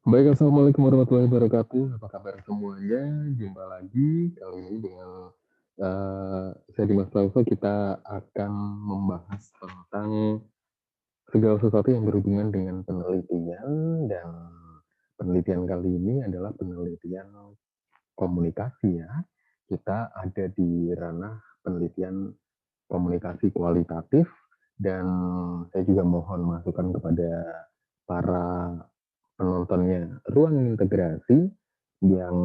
Baik, assalamualaikum warahmatullahi wabarakatuh. Apa kabar semuanya? Jumpa lagi kali ini dengan saya Dimas Klauso. Kita akan membahas tentang segala sesuatu yang berhubungan dengan penelitian dan penelitian kali ini adalah penelitian komunikasi ya. Kita ada di ranah penelitian komunikasi kualitatif dan saya juga mohon masukan kepada para penontonnya ruang integrasi yang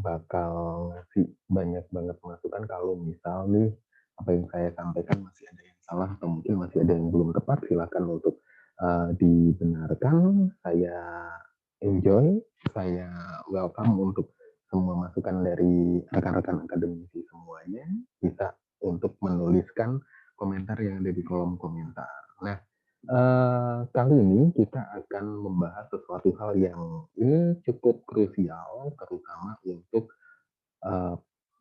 bakal ngasih banyak banget masukan kalau misal nih apa yang saya sampaikan masih ada yang salah atau mungkin masih ada yang belum tepat, silakan untuk dibenarkan. Saya enjoy, saya welcome untuk semua masukan dari rekan-rekan akademisi semuanya, bisa untuk menuliskan komentar yang ada di kolom komentar. Nah, kali ini kita akan membahas sesuatu hal yang ini cukup krusial, terutama untuk uh,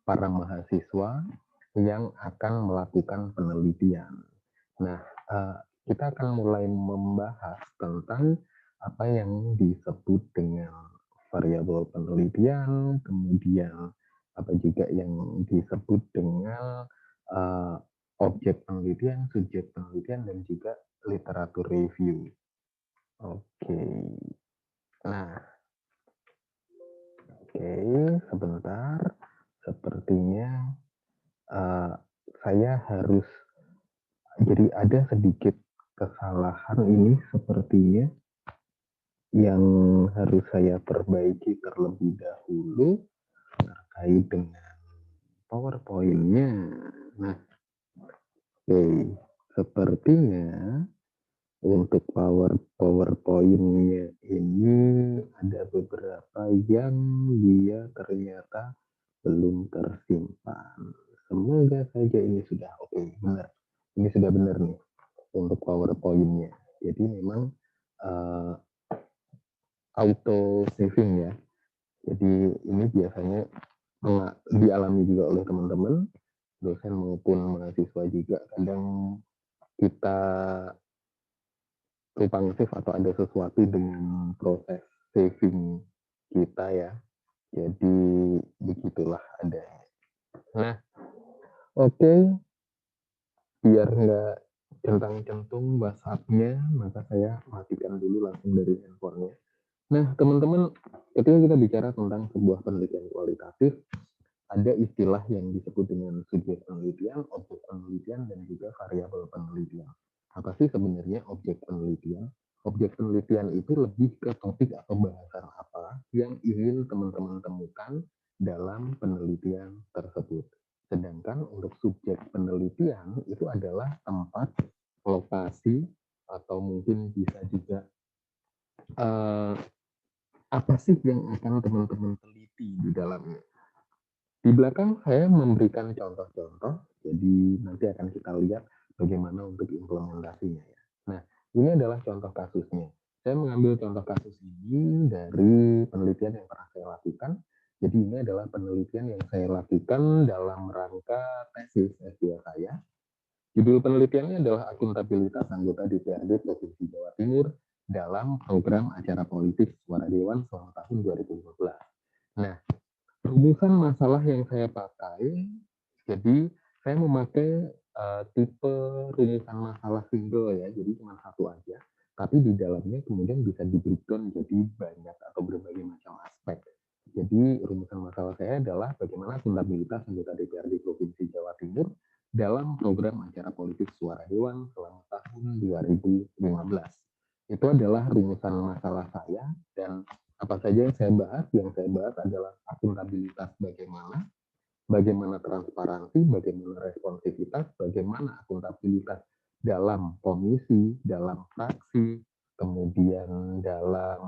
para mahasiswa yang akan melakukan penelitian. Nah, kita akan mulai membahas tentang apa yang disebut dengan variabel penelitian, kemudian apa juga yang disebut dengan uh, objek penelitian, subjek penelitian, dan juga literatur review. Oke, nah, oke, sebentar. Sepertinya uh, saya harus, jadi ada sedikit kesalahan ini sepertinya yang harus saya perbaiki terlebih dahulu terkait dengan PowerPoint-nya. Nah, oke, sepertinya untuk PowerPoint-nya ini ada beberapa yang dia ternyata belum tersimpan. Semoga saja ini sudah oke, benar. Ini sudah benar nih untuk PowerPoint-nya. Jadi memang uh, auto saving ya. Jadi ini biasanya dialami juga oleh teman-teman, dosen maupun mahasiswa juga. Kadang kita tumpang save atau ada sesuatu dengan proses saving kita ya. Jadi begitulah adanya. Nah, oke, biar nggak centang-centung WhatsApp-nya, maka saya matikan dulu langsung dari handphonenya. Nah, teman-teman, ketika kita bicara tentang sebuah penelitian kualitatif, ada istilah yang disebut dengan subjek penelitian, objek penelitian, dan juga variabel penelitian. Apa sih sebenarnya objek penelitian? Objek penelitian itu lebih ke topik atau bahasan apa yang ingin teman-teman temukan dalam penelitian tersebut. Sedangkan untuk subjek penelitian itu adalah tempat, lokasi, atau mungkin bisa juga eh, apa sih yang akan teman-teman teliti di dalamnya. Di belakang saya memberikan contoh-contoh, jadi nanti akan kita lihat bagaimana untuk implementasinya ya. Nah, ini adalah contoh kasusnya. Saya mengambil contoh kasus ini dari penelitian yang pernah saya lakukan. Jadi ini adalah penelitian yang saya lakukan dalam rangka tesis S2 saya. Judul penelitiannya adalah akuntabilitas anggota DPRD Provinsi Jawa Timur dalam program acara politik Suara Dewan selama tahun 2015. Nah, rumusan masalah yang saya pakai, jadi saya memakai tipe rumusan masalah single ya, jadi cuma satu aja. Tapi di dalamnya kemudian bisa di breakdown jadi banyak atau berbagai macam aspek. Jadi rumusan masalah saya adalah bagaimana akuntabilitas anggota DPRD Provinsi Jawa Timur dalam program acara politik Suara Dewan selama tahun 2015. Itu adalah rumusan masalah saya dan apa saja yang saya bahas? Yang saya bahas adalah akuntabilitas bagaimana, bagaimana transparansi, bagaimana responsivitas, bagaimana akuntabilitas dalam komisi, dalam fraksi, kemudian dalam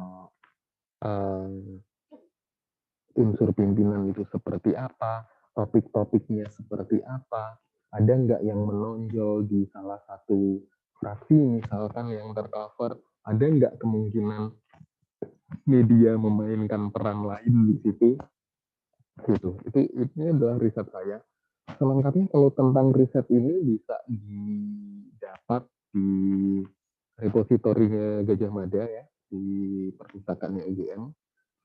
uh, unsur pimpinan itu seperti apa, topik-topiknya seperti apa, ada nggak yang menonjol di salah satu fraksi misalkan yang tercover, ada nggak kemungkinan media memainkan peran lain di situ gitu. Itu adalah riset saya. Selengkapnya kalau tentang riset ini bisa didapat di repositorinya Gajah Mada ya, di perpustakaannya UGM.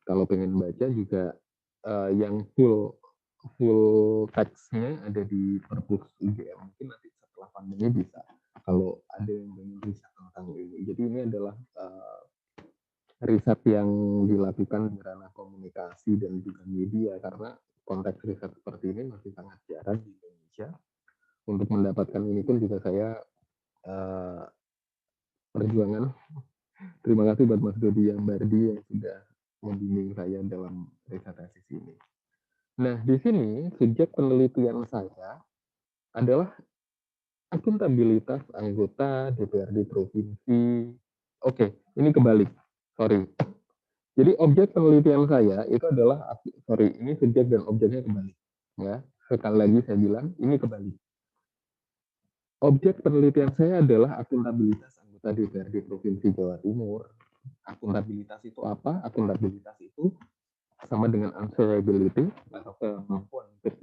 Kalau pengen baca juga yang full teksnya ada di perpus UGM. Mungkin nanti setelah pandemi bisa kalau ada yang ingin riset tentang ini. Jadi ini adalah riset yang dilakukan di ranah komunikasi dan juga media, karena konteks riset seperti ini masih sangat jarang di Indonesia. Untuk mendapatkan ini pun juga saya perjuangan. Terima kasih buat Mas Dodi yang Bardi yang sudah membimbing saya dalam riset tesis ini. Nah, di sini subjek penelitian saya adalah akuntabilitas anggota DPRD provinsi. Oke, ini kebalik. Sorry. Jadi objek penelitian saya itu adalah, ini subjek dan objeknya kebalik. Ya, sekali lagi saya bilang ini kebalik. Objek penelitian saya adalah akuntabilitas anggota DPRD Provinsi Jawa Timur. Akuntabilitas itu apa? Akuntabilitas itu sama dengan answerability atau kemampuan untuk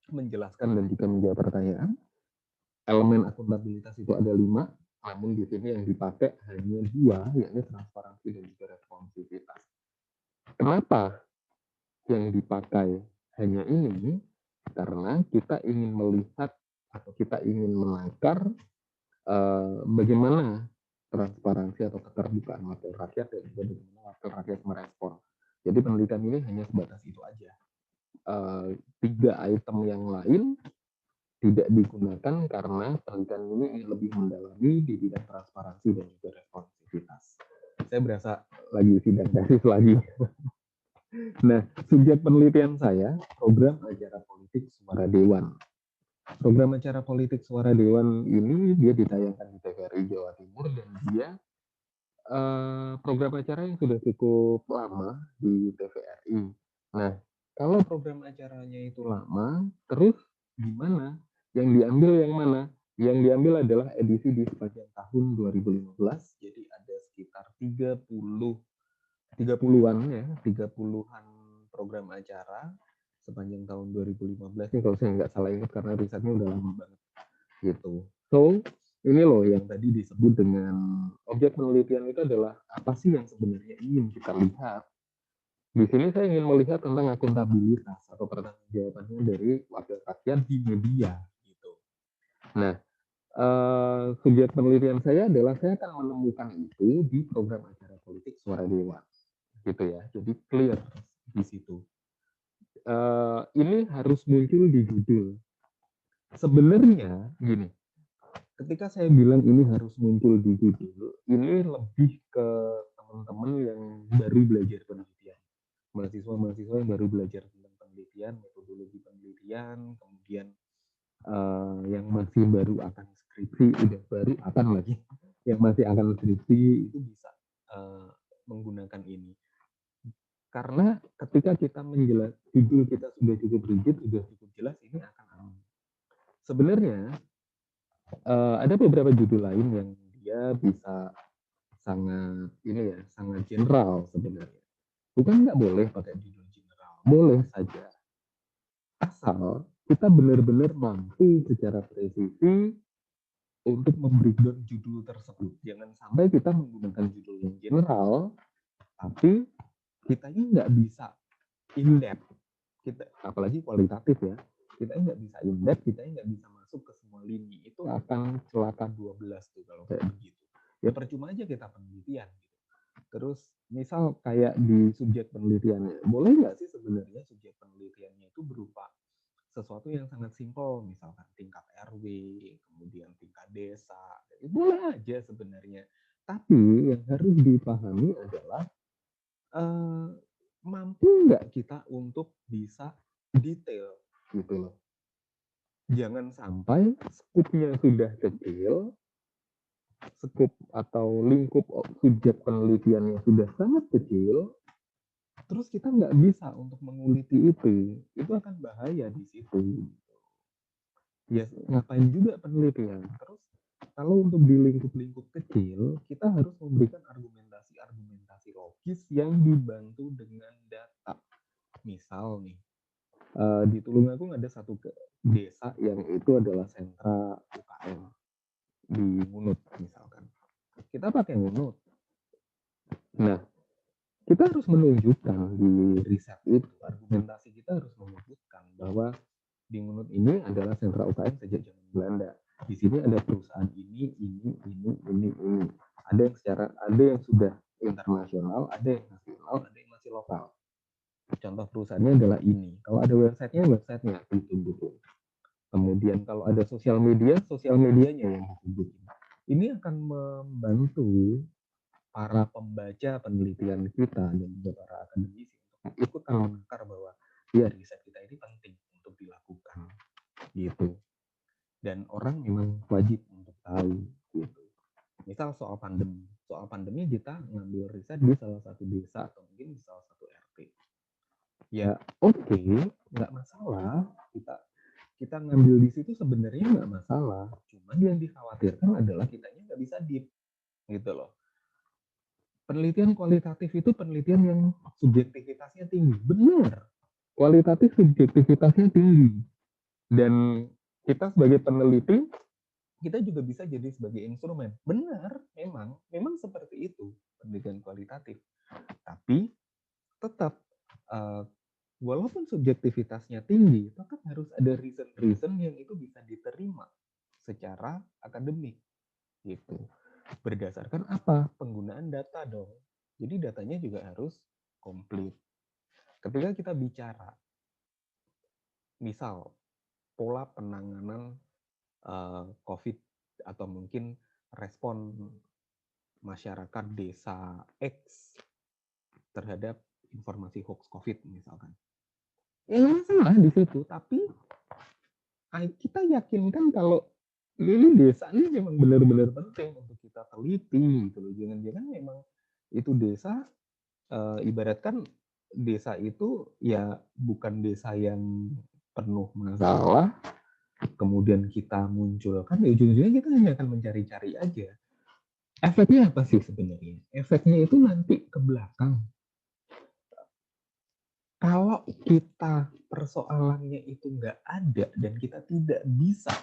menjelaskan dan juga menjawab pertanyaan. Elemen akuntabilitas itu ada 5, namun di sini yang dipakai hanya 2, yakni transparansi dan juga responsivitas. Kenapa yang dipakai hanya ini? Karena kita ingin melihat atau kita ingin menakar bagaimana transparansi atau keterbukaan wakil rakyat dan juga bagaimana wakil rakyat merespon. Jadi penelitian ini hanya sebatas itu aja. 3 item yang lain tidak digunakan karena penelitian ini lebih mendalami di bidang transparansi dan juga responsivitas. Saya berasa lagi sidang tesis lagi. Nah, subjek penelitian saya program acara politik Suara Dewan. Program acara politik Suara Dewan ini dia ditayangkan di TVRI Jawa Timur dan dia program acara yang sudah cukup lama di TVRI. Nah, kalau program acaranya itu lama, terus gimana? Yang diambil yang mana? Yang diambil adalah edisi di sepanjang tahun 2015. Jadi ada sekitar 30-an ya, 30-an program acara sepanjang tahun 2015 ini, kalau saya nggak salah ingat karena risetnya udah lama banget gitu. So ini loh yang tadi disebut dengan objek penelitian itu adalah apa sih yang sebenarnya ingin kita lihat. Di sini saya ingin melihat tentang akuntabilitas atau pertanggungjawabannya dari wakil rakyat di media gitu. Nah, subjek penelitian saya adalah saya akan menemukan itu di program acara politik Suara Dewan gitu ya. Jadi clear di situ. Ini harus muncul di judul. Sebenarnya gini, ketika saya bilang ini harus muncul di judul, ini lebih ke teman-teman yang baru belajar penelitian, mahasiswa-mahasiswa yang baru belajar tentang penelitian, metodologi penelitian, kemudian yang masih baru akan skripsi, udah baru akan lagi, yang masih akan skripsi itu bisa menggunakan ini. Karena ketika kita menjelas judul kita sudah cukup rigid, sudah cukup jelas, ini akan aman. Sebenarnya ada beberapa judul lain yang dia bisa sangat ini ya, sangat general sebenarnya. Bukan nggak boleh pakai judul general, boleh saja. Asal kita benar-benar mampu secara presisi untuk membreakdown judul tersebut. Jangan sampai kita menggunakan judul yang general, tapi kita ini nggak bisa in depth. Kita apalagi kualitatif ya. Kita nggak bisa in depth, kita nggak bisa masuk ke semua lini. Itu akan celaka 12 tuh kalau kayak begitu. Ya percuma aja kita penelitian gitu. Terus misal kayak di subjek penelitiannya, boleh nggak sih sebenarnya subjek penelitiannya itu berupa sesuatu yang sangat simpel, misalkan tingkat RW, kemudian tingkat desa, boleh aja sebenarnya. Tapi yang harus dipahami adalah mampu nggak kita untuk bisa detail gitu loh. Jangan sampai skupnya sudah kecil, skup atau lingkup subjek penelitiannya sudah sangat kecil, terus kita nggak bisa untuk menguliti itu akan bahaya di situ. Ya ngapain juga penelitian. Terus kalau untuk di lingkup-lingkup kecil, kita harus memberikan argumentasi logis yang dibantu dengan data. Misal nih, di Tulungagung ada satu desa yang itu adalah sentra UKM di Ngunut misalkan. Kita pakai Ngunut. Nah, kita harus menunjukkan di riset itu, argumentasi kita harus menyebutkan bahwa di Ngunut ini adalah sentra UKM sejak zaman Belanda. Di sini ada perusahaan ini. Ada yang sudah internasional, ada yang nasional, ada yang masih lokal. Contoh perusahaannya adalah ini. Kalau ada websitenya gitu. Kemudian kalau ada sosial medianya yang ditunjukin. Ini akan membantu para pembaca penelitian kita dan juga para akademisi untuk ikutan menakar bahwa ya riset kita ini penting untuk dilakukan gitu. Dan orang memang wajib untuk tahu gitu. Misal soal pandemi kita ngambil riset di salah satu desa atau mungkin di salah satu RT. Ya oke, nggak masalah. Kita ngambil di situ sebenarnya nggak masalah. Cuman yang dikhawatirkan adalah kitanya nggak bisa deep gitu loh. Penelitian kualitatif itu penelitian yang subjektivitasnya tinggi. Benar. Kualitatif subjektivitasnya tinggi. Dan kita sebagai peneliti, kita juga bisa jadi sebagai instrumen. Benar, memang seperti itu penelitian kualitatif. Tapi tetap walaupun subjektivitasnya tinggi, tetap harus ada reason yang itu bisa diterima secara akademik gitu. Berdasarkan apa? Penggunaan data dong. Jadi datanya juga harus komplit. Ketika kita bicara, misal pola penanganan COVID atau mungkin respon masyarakat desa X terhadap informasi hoax COVID misalkan. Ya nggak masalah di situ, tapi kita yakinkan kalau ini desa ini memang benar-benar penting untuk kita teliti gitu loh. Jangan-jangan memang itu desa ibaratkan desa itu ya bukan desa yang penuh masalah, kemudian kita munculkan, ya ujung-ujungnya kita hanya akan mencari-cari aja. Efeknya apa sih sebenarnya? Efeknya itu nanti ke belakang. Kalau kita persoalannya itu nggak ada dan kita tidak bisa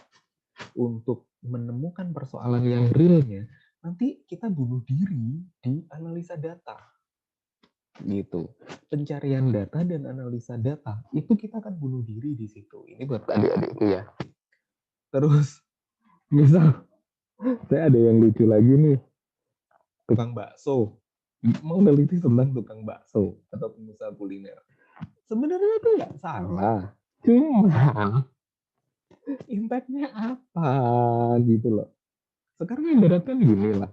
untuk menemukan persoalan yang realnya, nanti kita bunuh diri di analisa data. Gitu. Pencarian data dan analisa data itu kita akan bunuh diri di situ. Ini buat adik-adikku ya. Terus misal saya ada yang lucu lagi nih, tukang bakso mau neliti tentang tukang bakso atau pengusaha kuliner. Sebenarnya itu nggak salah, cuma impactnya apa gitu loh. Sekarang ibaratkan gini lah,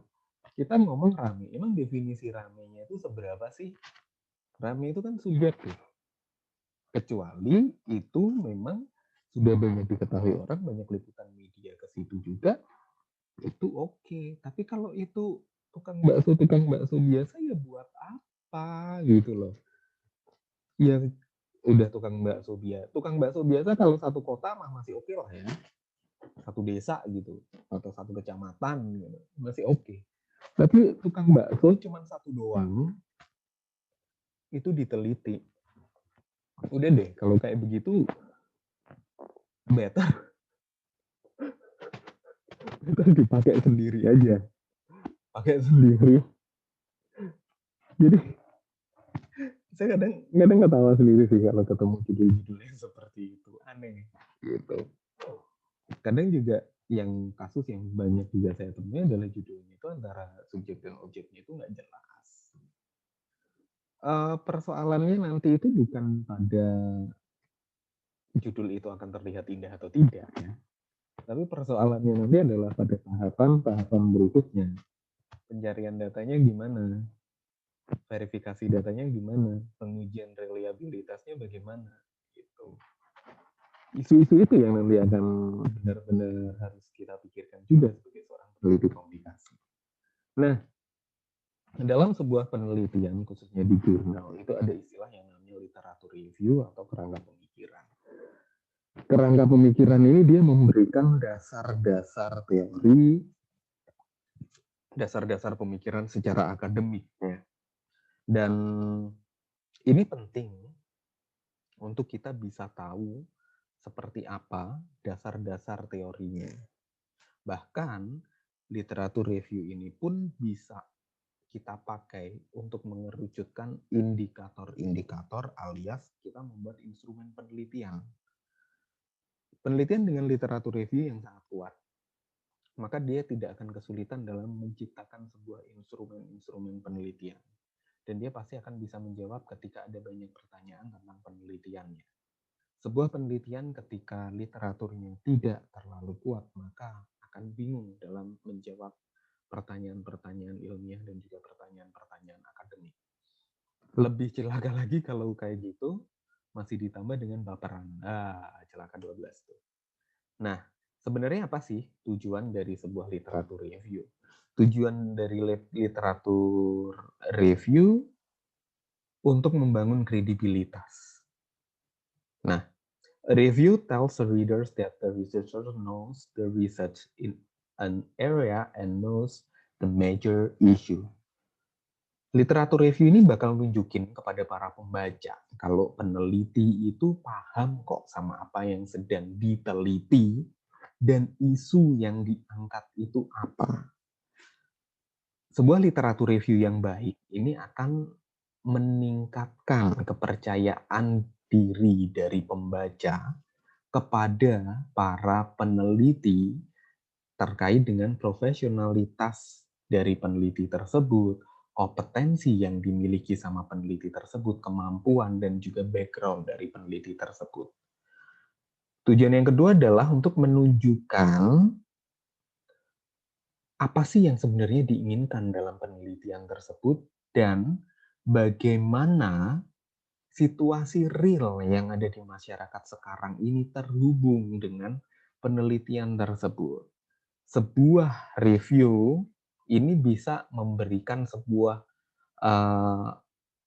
kita ngomong rame, emang definisi ramenya itu seberapa sih? Rame itu kan subjektif. Kecuali itu memang sudah banyak diketahui orang, banyak liputan media ke situ juga, itu oke. Tapi kalau itu tukang bakso biasa ya buat apa gitu loh. Ya udah tukang bakso biasa kalau satu kota mah masih oke lah ya. Satu desa gitu atau satu kecamatan gitu. Masih oke. Tapi tukang bakso cuma satu doang, itu diteliti. Udah deh, kalau kayak begitu better dipakai sendiri aja. Pakai sendiri. Jadi saya kadang ketawa sendiri sih kalau ketemu judul-judul yang seperti itu, aneh gitu. Kadang juga yang kasus yang banyak juga saya temui adalah judulnya itu antara subjek dan objeknya itu nggak jelas. Persoalannya nanti itu bukan pada judul itu akan terlihat indah atau tidak ya, tapi persoalannya nanti adalah pada tahapan berikutnya. Pencarian datanya gimana, verifikasi datanya gimana, pengujian reliabilitasnya bagaimana gitu. Isu-isu itu yang nanti akan benar-benar harus kita pikirkan juga sebagai seorang peneliti komunikasi. Nah, dalam sebuah penelitian khususnya di jurnal itu ada istilah yang namanya literatur review atau kerangka pemikiran. Kerangka pemikiran ini dia memberikan dasar-dasar teori, dasar-dasar pemikiran secara akademik ya. Dan ini penting untuk kita bisa tahu seperti apa dasar-dasar teorinya. Bahkan literatur review ini pun bisa kita pakai untuk mengerucutkan indikator-indikator alias kita membuat instrumen penelitian. Penelitian dengan literatur review yang sangat kuat, maka dia tidak akan kesulitan dalam menciptakan sebuah instrumen-instrumen penelitian. Dan dia pasti akan bisa menjawab ketika ada banyak pertanyaan tentang penelitiannya. Sebuah penelitian ketika literaturnya tidak terlalu kuat, maka akan bingung dalam menjawab pertanyaan-pertanyaan ilmiah dan juga pertanyaan-pertanyaan akademik. Lebih celaka lagi kalau kayak gitu, masih ditambah dengan baperan. Celaka 12 tuh. Nah, sebenarnya apa sih tujuan dari sebuah literatur review? Tujuan dari literatur review untuk membangun kredibilitas. Nah, a review tells the readers that the researcher knows the research in an area and knows the major issue. Literatur review ini bakal nunjukin kepada para pembaca kalau peneliti itu paham kok sama apa yang sedang diteliti dan isu yang diangkat itu apa. Sebuah literatur review yang baik ini akan meningkatkan kepercayaan diri dari pembaca kepada para peneliti terkait dengan profesionalitas dari peneliti tersebut, kompetensi yang dimiliki sama peneliti tersebut, kemampuan dan juga background dari peneliti tersebut. Tujuan yang kedua adalah untuk menunjukkan apa sih yang sebenarnya diinginkan dalam penelitian tersebut dan bagaimana situasi real yang ada di masyarakat sekarang ini terhubung dengan penelitian tersebut. Sebuah review ini bisa memberikan sebuah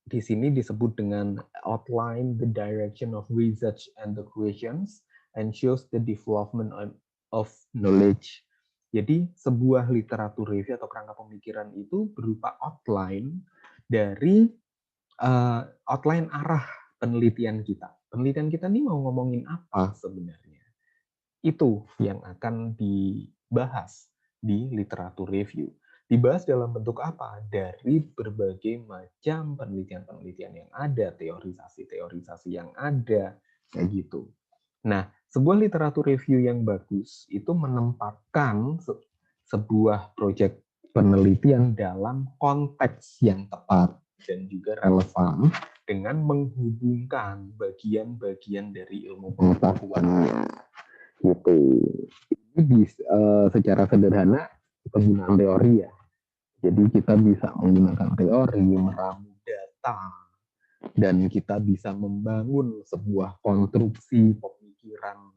di sini disebut dengan outline the direction of research and the questions and shows the development of knowledge. Jadi sebuah literatur review atau kerangka pemikiran itu berupa outline dari outline arah penelitian kita. Penelitian kita ini mau ngomongin apa sebenarnya? Itu yang akan dibahas di literatur review. Dibahas dalam bentuk apa? Dari berbagai macam penelitian-penelitian yang ada, teorisasi-teorisasi yang ada, kayak gitu. Nah, sebuah literatur review yang bagus itu menempatkan sebuah proyek penelitian dalam konteks yang tepat dan juga relevan dengan menghubungkan bagian-bagian dari ilmu pengetahuannya. Gitu. Ini secara sederhana penggunaan teori ya. Jadi kita bisa menggunakan teori, meramu data, dan kita bisa membangun sebuah konstruksi pemikiran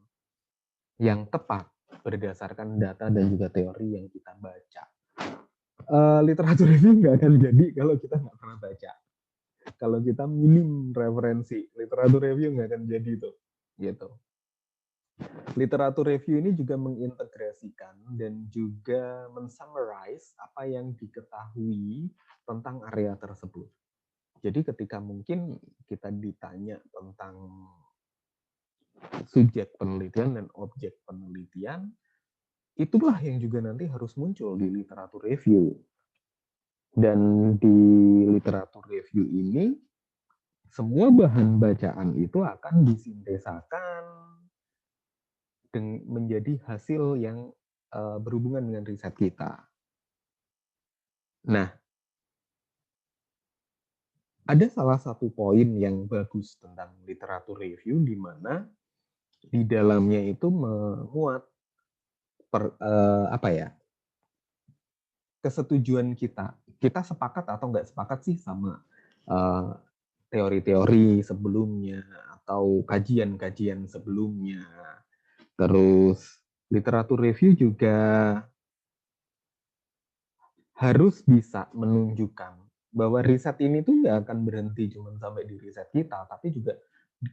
yang tepat berdasarkan data dan juga teori yang kita baca. Literatur review nggak akan jadi kalau kita nggak pernah baca. Kalau kita minim referensi, literatur review nggak akan jadi tuh. Gitu. Literatur review ini juga mengintegrasikan dan juga mensummarize apa yang diketahui tentang area tersebut. Jadi ketika mungkin kita ditanya tentang subjek penelitian dan objek penelitian, itulah yang juga nanti harus muncul di literatur review. Dan di literatur review ini, semua bahan bacaan itu akan disintesakan menjadi hasil yang berhubungan dengan riset kita. Nah, ada salah satu poin yang bagus tentang literatur review di mana di dalamnya itu memuat kesetujuan kita. Kita sepakat atau nggak sepakat sih sama teori-teori sebelumnya atau kajian-kajian sebelumnya. Terus literatur review juga harus bisa menunjukkan bahwa riset ini tuh nggak akan berhenti cuma sampai di riset kita, tapi juga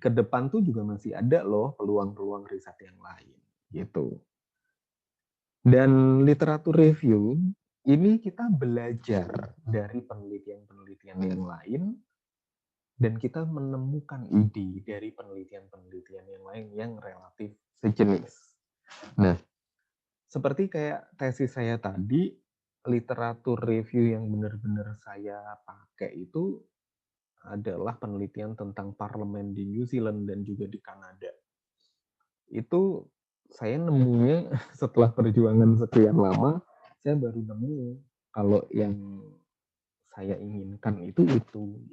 ke depan tuh juga masih ada loh peluang-peluang riset yang lain gitu. Dan literatur review ini kita belajar dari penelitian-penelitian yang lain dan kita menemukan ide dari penelitian-penelitian yang lain yang relatif sejenis. Nah, seperti kayak tesis saya tadi, literatur review yang benar-benar saya pakai itu adalah penelitian tentang parlemen di New Zealand dan juga di Kanada. Itu saya nemunya setelah perjuangan sekian lama, saya baru nemu kalau yang saya inginkan itu gitu.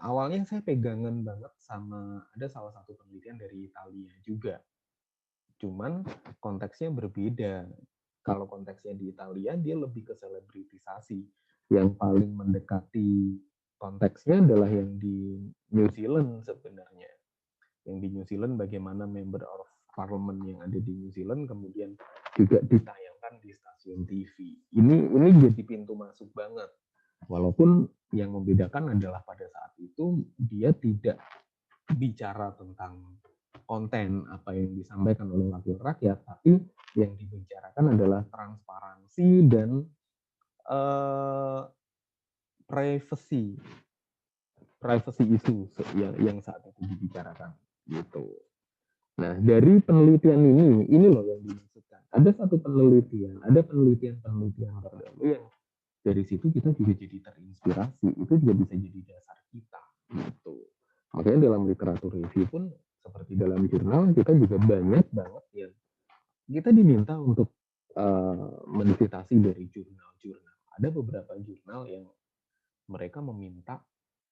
Awalnya saya pegangan banget sama ada salah satu penelitian dari Italia juga. Cuman konteksnya berbeda. Kalau konteksnya di Italia dia lebih ke selebritisasi. Yang paling mendekati konteksnya adalah yang di New Zealand sebenarnya. Yang di New Zealand bagaimana member of parliament yang ada di New Zealand kemudian juga ditayangkan di stasiun TV. Ini jadi pintu masuk banget. Walaupun yang membedakan adalah pada saat itu dia tidak bicara tentang konten apa yang disampaikan oleh wakil rakyat, tapi yang dibicarakan adalah transparansi dan privacy isu yang saat itu dibicarakan gitu. Nah, dari penelitian ini loh yang dimaksudkan. Ada penelitian terdahulu yang dari situ kita juga jadi terinspirasi. Itu juga bisa jadi dasar kita gitu. Makanya dalam literatur review pun seperti dalam jurnal kita juga banyak banget yang kita diminta untuk mensitasi dari jurnal-jurnal. Ada beberapa jurnal yang mereka meminta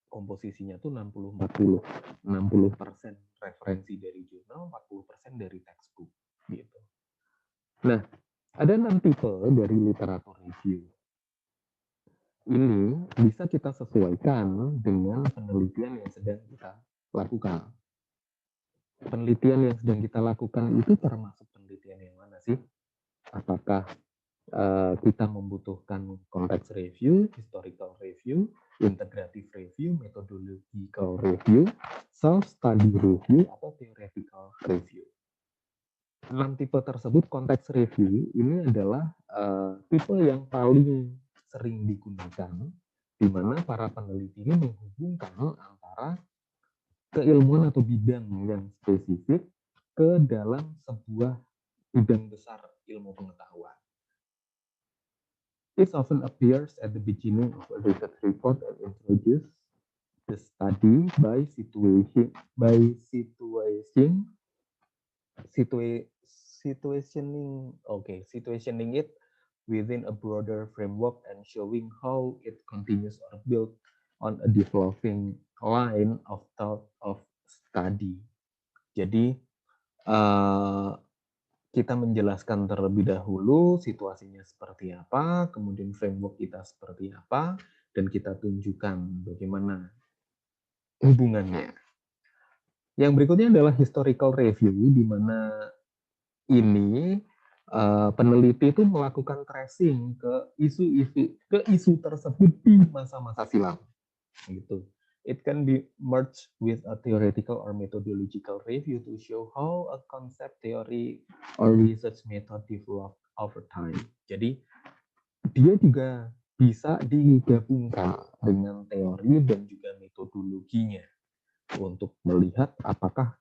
komposisinya tuh 60-40. 60% referensi dari jurnal, 40% dari textbook gitu. Nah, ada 6 tipe dari literatur review. Ini bisa kita sesuaikan dengan penelitian yang sedang kita lakukan. Penelitian yang sedang kita lakukan itu termasuk penelitian yang mana sih? Apakah kita membutuhkan konteks review, historical review, integrative review, methodological review, self-study review, atau theoretical review. 6 tipe tersebut konteks review ini adalah tipe yang paling sering digunakan, di mana para peneliti ini menghubungkan antara keilmuan atau bidang yang spesifik ke dalam sebuah bidang besar ilmu pengetahuan. It often appears at the beginning of a research report and introduces the study by situationing it within a broader framework and showing how it continues or built on a developing line of thought of study. Jadi kita menjelaskan terlebih dahulu situasinya seperti apa, kemudian framework kita seperti apa, dan kita tunjukkan bagaimana hubungannya. Yang berikutnya adalah historical review, di mana ini peneliti itu melakukan tracing ke isu tersebut di masa-masa silam, gitu. It can be merged with a theoretical or methodological review to show how a concept, theory, or research method developed over time. Jadi, dia juga bisa digabungkan dengan teori dan juga metodologinya untuk melihat apakah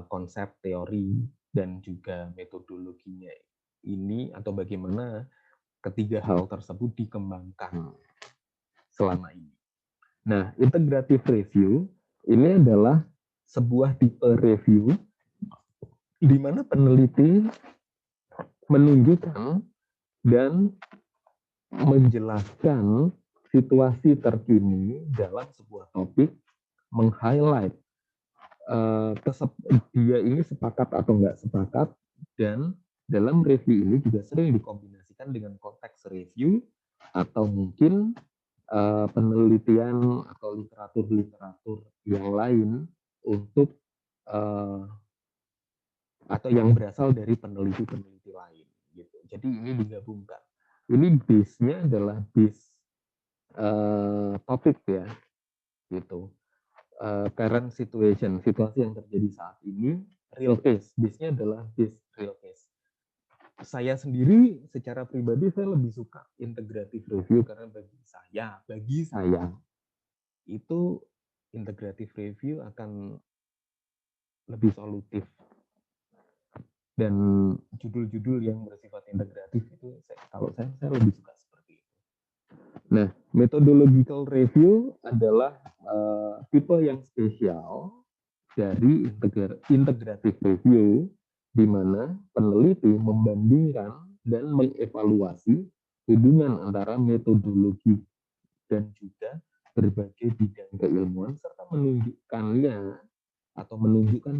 konsep, teori, dan juga metodologinya ini atau bagaimana ketiga hal tersebut dikembangkan selama ini. Nah, integrative review ini adalah sebuah tipe review di mana peneliti menunjukkan dan menjelaskan situasi terkini dalam sebuah topik, meng-highlight dia ini sepakat atau nggak sepakat, dan dalam review ini juga sering dikombinasikan dengan konteks review atau mungkin penelitian atau literatur yang lain untuk atau yang berasal dari peneliti-peneliti lain gitu. Jadi ini digabungkan. Ini base-nya adalah base topik ya gitu. Current situation, situasi yang terjadi saat ini, real case. Base-nya adalah base real case. Saya sendiri secara pribadi saya lebih suka integrative review karena bagi saya itu integrative review akan lebih solutif. dan judul-judul yang bersifat integratif itu kalau saya lebih suka seperti itu. Nah, methodological review adalah tipe yang spesial dari integratif review, di mana peneliti membandingkan dan mengevaluasi hubungan antara metodologi dan juga berbagai bidang keilmuan serta menunjukkan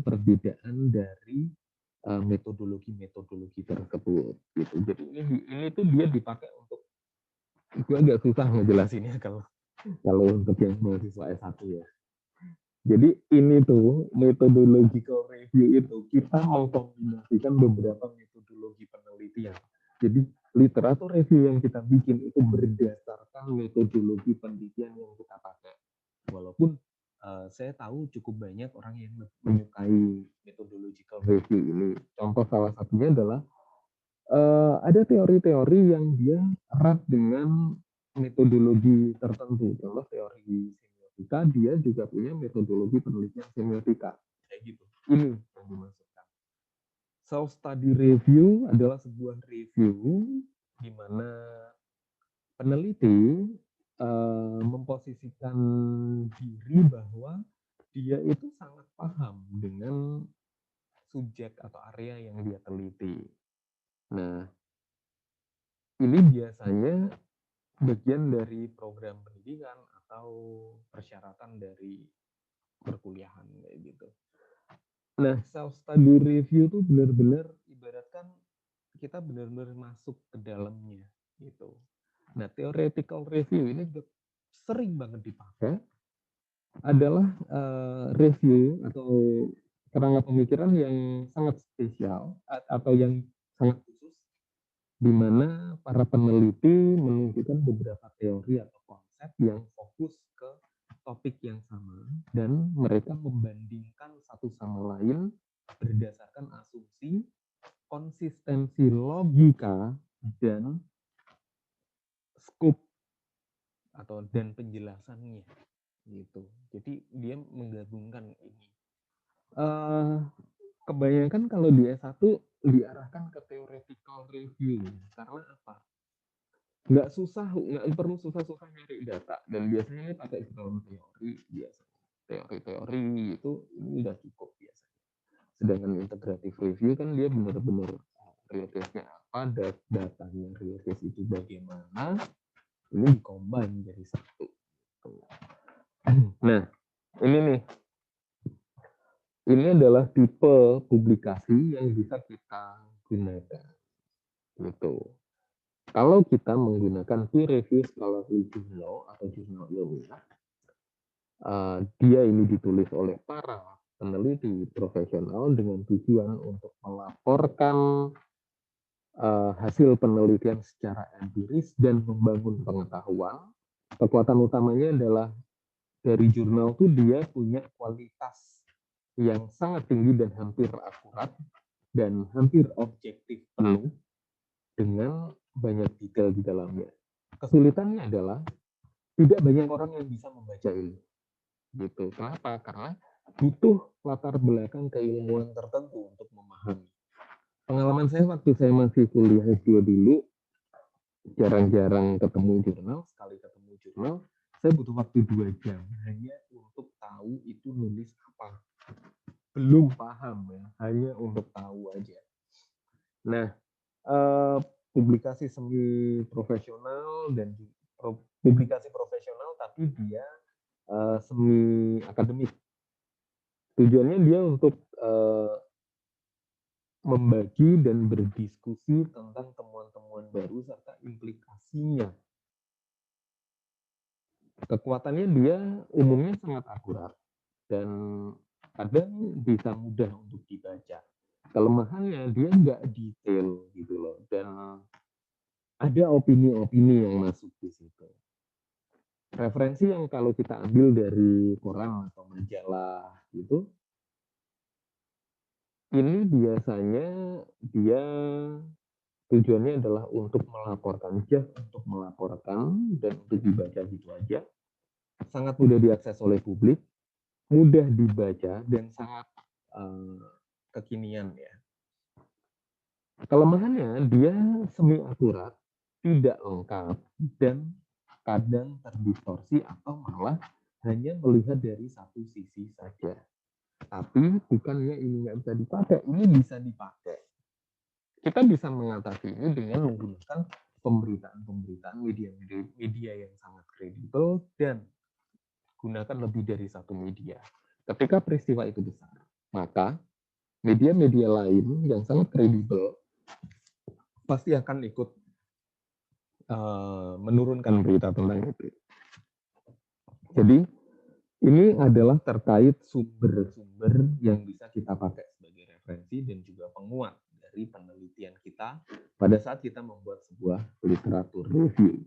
perbedaan dari metodologi-metodologi tersebut gitu. Jadi ini tuh dia dipakai untuk, gue agak susah ngejelasinnya kalau untuk yang mahasiswa S1 ya. Jadi ini tuh methodological review itu kita mengkombinasikan beberapa metodologi penelitian. Jadi literatur review yang kita bikin itu berdasarkan metodologi penelitian yang kita pakai. Walaupun saya tahu cukup banyak orang yang menyukai methodological review ini. Contoh salah satunya adalah ada teori-teori yang dia erat dengan metodologi tertentu. Contoh teori semiotika, dia juga punya metodologi penelitian semiotika. Kayak gitu. Ini yang dimaksudkan. Self-study review adalah sebuah review di mana peneliti memposisikan diri bahwa dia itu sangat paham dengan subjek atau area yang dia teliti. Nah, ini biasanya bagian dari program pendidikan atau persyaratan dari perkuliahan kayak gitu. Nah, self study review tuh benar-benar ibaratkan kita benar-benar masuk ke dalamnya gitu. Nah, theoretical review ini juga sering banget dipakai adalah review atau kerangka pemikiran yang sangat spesial atau yang sangat khusus, di mana para peneliti menunjukkan beberapa teori atau konsep yang fokus ke topik yang sama dan mereka membandingkan satu sama lain berdasarkan asumsi, konsistensi logika, dan scope dan penjelasannya gitu. Jadi dia menggabungkan ini. Kebanyakan kalau di S1 diarahkan ke theoretical review karena apa? Nggak perlu susah-susah nyari data, dan biasanya ini pakai dalam teori biasa. Teori-teori itu ini udah cukup biasanya. Sedangkan integrative review kan dia benar-benar real case-nya apa, datanya real case itu bagaimana, ini dikombin jadi satu. Nah, ini nih. Ini adalah tipe publikasi yang bisa kita gunakan. Gitu. Kalau kita menggunakan peer review scholarly journal atau jurnal ilmiah, dia ini ditulis oleh para peneliti profesional dengan tujuan untuk melaporkan hasil penelitian secara empiris dan membangun pengetahuan. Kekuatan utamanya adalah dari jurnal itu dia punya kualitas yang sangat tinggi dan hampir akurat dan hampir objektif penuh dengan banyak detail di dalamnya. Kesulitannya adalah tidak banyak orang yang bisa membaca ini. Gitu. Kenapa? Karena butuh latar belakang keilmuan tertentu untuk memahami. Pengalaman saya waktu saya masih kuliah S2 dulu, jarang-jarang ketemu jurnal, sekali ketemu jurnal, saya butuh waktu 2 jam hanya untuk tahu itu nulis apa. Belum paham ya, hanya untuk tahu aja. Nah, publikasi semi profesional dan publikasi profesional tapi dia semi akademik. Tujuannya dia untuk membagi dan berdiskusi tentang temuan-temuan baru serta implikasinya. Kekuatannya dia umumnya sangat akurat dan kadang bisa mudah untuk dibaca. Kelemahannya dia nggak detail gitu loh, dan ada opini-opini yang masuk di situ. Referensi yang kalau kita ambil dari koran atau majalah gitu, ini biasanya dia tujuannya adalah untuk melaporkan, untuk melaporkan dan untuk dibaca gitu aja. Sangat mudah diakses oleh publik, mudah dibaca dan sangat kekinian ya. Kelemahannya dia semi akurat, tidak lengkap, dan kadang terdistorsi atau malah hanya melihat dari satu sisi saja. Tapi bukannya ini nggak bisa dipakai, ini bisa dipakai. Kita bisa mengatasi ini dengan menggunakan pemberitaan-pemberitaan media yang sangat kredibel dan gunakan lebih dari satu media. Ketika peristiwa itu besar, maka media-media lain yang sangat kredibel pasti akan ikut menurunkan berita tentang itu. Jadi ini adalah terkait sumber-sumber yang bisa kita pakai sebagai referensi dan juga penguat dari penelitian kita pada saat kita membuat sebuah literatur review.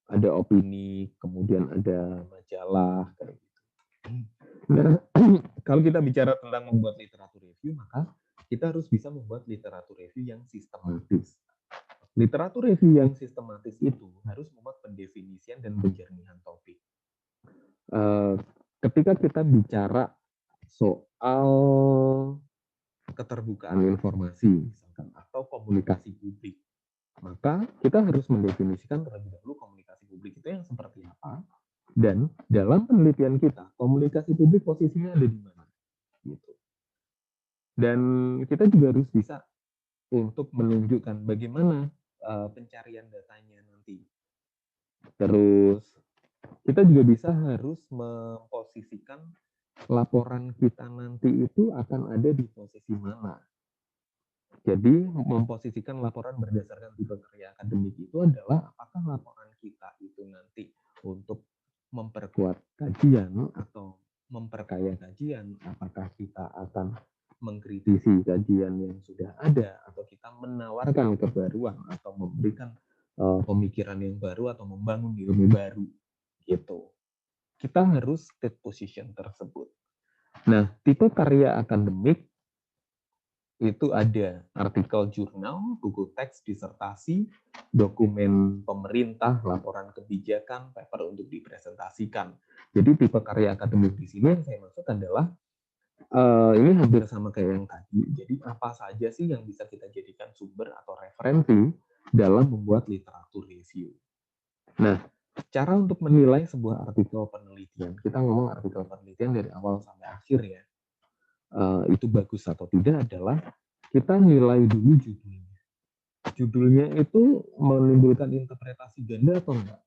Ada opini, kemudian ada majalah, kayak gitu. Nah, kalau kita bicara tentang membuat literatur review, maka kita harus bisa membuat literatur review yang sistematis. Literatur review yang sistematis itu harus membuat pendefinisian dan penjernihan topik. Ketika kita bicara soal keterbukaan informasi, misalkan, atau komunikasi publik, maka kita harus mendefinisikan terlebih dahulu komunikasi publik itu yang seperti apa, dan dalam penelitian kita komunikasi publik posisinya ada di mana, gitu. Dan kita juga harus bisa untuk menunjukkan bagaimana pencarian datanya nanti. Terus kita juga bisa harus memposisikan laporan kita nanti itu akan ada di posisi mana. Jadi memposisikan laporan berdasarkan tipe karya akademik itu adalah apakah laporan kita itu nanti untuk memperkuat kajian atau memperkaya kajian, apakah kita akan mengkritisi kajian yang sudah ada, atau kita menawarkan kebaruan atau memberikan pemikiran yang baru atau membangun ilmu baru, gitu. Kita harus state position tersebut. Nah, tipe karya akademik itu ada artikel jurnal, buku teks, disertasi, dokumen pemerintah, laporan kebijakan, paper untuk dipresentasikan. Jadi tipe karya akademik di sini yang saya maksud adalah ini hampir sama kayak yang tadi. Jadi apa saja sih yang bisa kita jadikan sumber atau referensi dalam membuat literatur review. Nah, cara untuk menilai sebuah artikel penelitian, kita ngomong artikel penelitian dari awal sampai akhir ya, itu bagus atau tidak adalah kita nilai dulu judulnya. Judulnya itu menimbulkan interpretasi ganda atau enggak.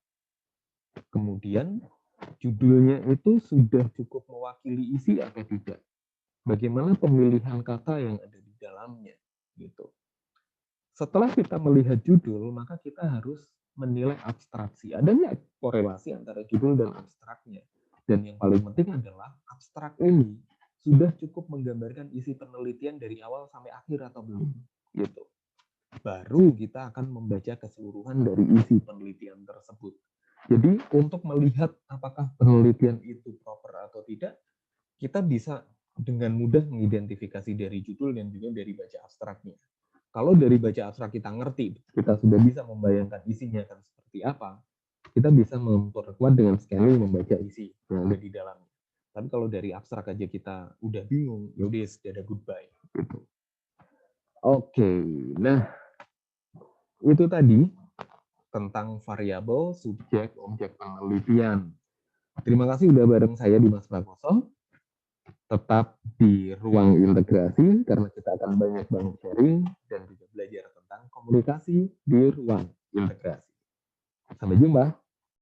Kemudian judulnya itu sudah cukup mewakili isi atau tidak. Bagaimana pemilihan kata yang ada di dalamnya, gitu. Setelah kita melihat judul, maka kita harus menilai abstraksi. Ada nggak korelasi antara judul dan abstraknya? Dan yang paling penting adalah abstrak ini sudah cukup menggambarkan isi penelitian dari awal sampai akhir atau belum, gitu. Baru kita akan membaca keseluruhan dari isi penelitian tersebut. Jadi untuk melihat apakah penelitian itu proper atau tidak, kita bisa dengan mudah mengidentifikasi dari judul dan juga dari baca abstraknya. Kalau dari baca abstrak kita ngerti, kita sudah bisa membayangkan isinya akan seperti apa, kita bisa memperkuat dengan scanning membaca isi yang ada di dalamnya. Tapi kalau dari abstrak aja kita udah bingung, ya udah sudah goodbye. Gitu. Oke, nah itu tadi tentang variabel, subjek, objek penelitian. Terima kasih udah bareng saya di Mas Prakoso. Tetap di ruang integrasi karena kita akan banyak banget sharing dan juga belajar tentang komunikasi di ruang integrasi. Sampai jumpa.